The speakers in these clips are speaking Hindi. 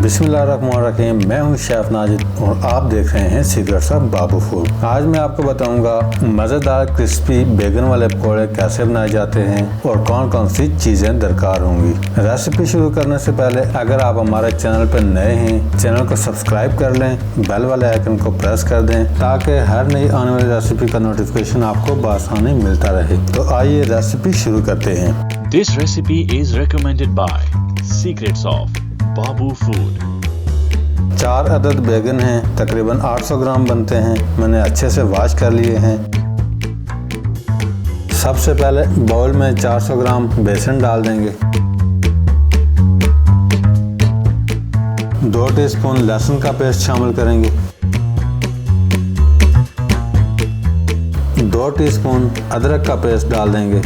बिस्मिल्लाहिर्रहमानिर्रहीम। मैं हूं शेफ नाजिद और आप देख रहे हैं सीक्रेट्स ऑफ बाबू फूड। आज मैं आपको बताऊंगा मज़ेदार क्रिस्पी बैगन वाले पकौड़े कैसे बनाए जाते हैं और कौन कौन सी चीज़ें दरकार होंगी। रेसिपी शुरू करने से पहले अगर आप हमारे चैनल पर नए हैं, चैनल को सब्सक्राइब कर लें, बेल वाले आइकन को प्रेस कर दें ताकि हर नई आने वाली रेसिपी का नोटिफिकेशन आपको बआसानी मिलता रहे। तो आइए रेसिपी शुरू करते हैं। This recipe is recommended by Secrets of Babu food. 4 अदद बैगन हैं, तकरीबन 800 ग्राम बनते हैं। मैंने अच्छे से वॉश कर लिए हैं। सबसे पहले बाउल में 400 ग्राम बेसन डाल देंगे। 2 टीस्पून लहसुन का पेस्ट शामिल करेंगे। 2 टीस्पून अदरक का पेस्ट डाल देंगे।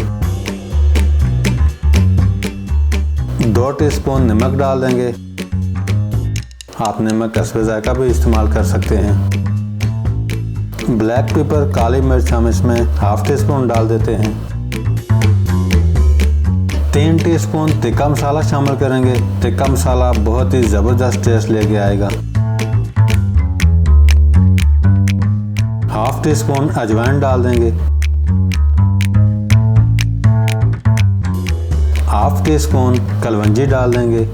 2 टीस्पून नमक डाल देंगे। आप नमक हस्बे जायका भी इस्तेमाल कर सकते हैं। ब्लैक पेपर काली मिर्च हम इसमें ½ टीस्पून डाल देते हैं। 3 टीस्पून तिक्का मसाला शामिल करेंगे। तिक्का मसाला बहुत ही ज़बरदस्त टेस्ट लेके आएगा। ½ टीस्पून अजवाइन डाल देंगे। ½ टीस्पून कलवंजी डाल देंगे।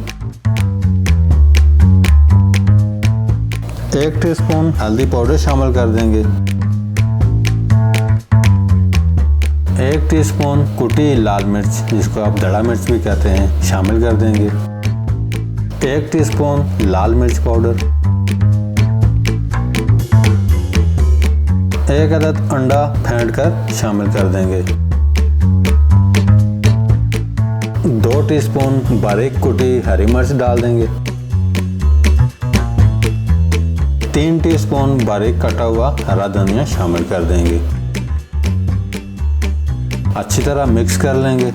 1 टीस्पून हल्दी पाउडर शामिल कर देंगे। 1 टीस्पून कुटी लाल मिर्च, जिसको आप दड़ा मिर्च भी कहते हैं, शामिल कर देंगे। 1 टीस्पून लाल मिर्च पाउडर। 1 अदद अंडा फेंट कर शामिल कर देंगे। 2 टीस्पून बारीक कुटी हरी मिर्च डाल देंगे। 3 टीस्पून बारीक कटा हुआ हरा धनिया शामिल कर देंगे। अच्छी तरह मिक्स कर लेंगे।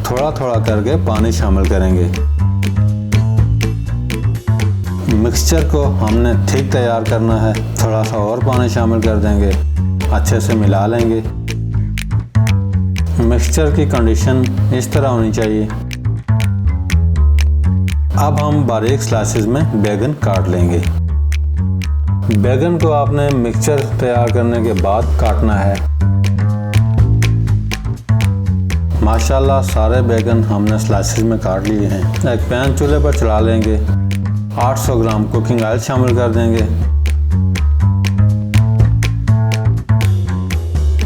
थोड़ा थोड़ा करके पानी शामिल करेंगे। मिक्सचर को हमने ठीक तैयार करना है। थोड़ा सा और पानी शामिल कर देंगे। अच्छे से मिला लेंगे। मिक्सचर की कंडीशन इस तरह होनी चाहिए। अब हम बारीक स्लाइसेस में बैगन काट लेंगे। बैगन को आपने मिक्सचर तैयार करने के बाद काटना है। माशाल्लाह सारे बैगन हमने स्लाइसेस में काट लिए हैं। एक पैन चूल्हे पर चला लेंगे। 800 ग्राम कुकिंग ऑयल शामिल कर देंगे।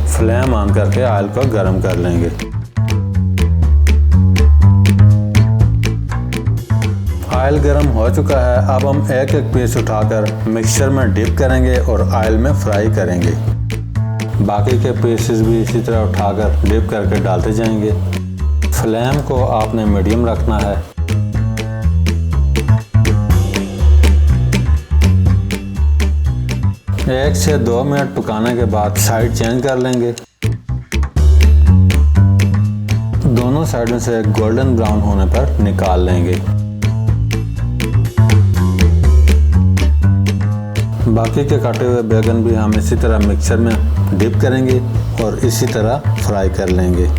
फ्लेम ऑन करके ऑयल को गर्म कर लेंगे। ऑयल गर्म हो चुका है। अब हम एक एक पीस उठाकर मिक्सचर में डिप करेंगे और ऑयल में फ्राई करेंगे। बाकी के पीसेस भी इसी तरह उठाकर डिप करके डालते जाएंगे। फ्लेम को आपने मीडियम रखना है। एक से 2 मिनट पकाने के बाद साइड चेंज कर लेंगे। दोनों साइडों से गोल्डन ब्राउन होने पर निकाल लेंगे। बाकी के काटे हुए बैगन भी हम इसी तरह मिक्सचर में डिप करेंगे और इसी तरह फ्राई कर लेंगे।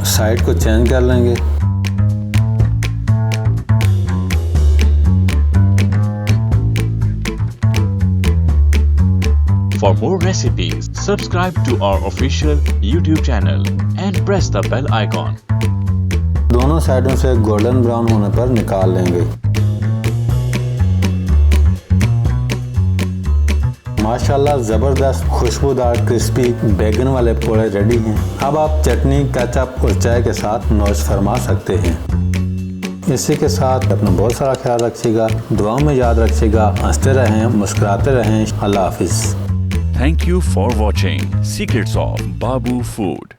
साइड को चेंज कर लेंगे। For more recipes, subscribe to our official YouTube channel and press the bell icon. दोनों साइडों से गोल्डन ब्राउन होने पर निकाल लेंगे। माशाल्लाह ज़बरदस्त खुशबूदार क्रिस्पी बैगन वाले पकौड़े रेडी हैं। अब आप चटनी, केचप और चाय के साथ नोश फरमा सकते हैं। इसी के साथ अपना बहुत सारा ख्याल रखिएगा। दुआओं में याद रखिएगा। हंसते रहें, मुस्कुराते रहें। अल्लाह हाफिज़। Thank you for watching Secrets of Babu Food.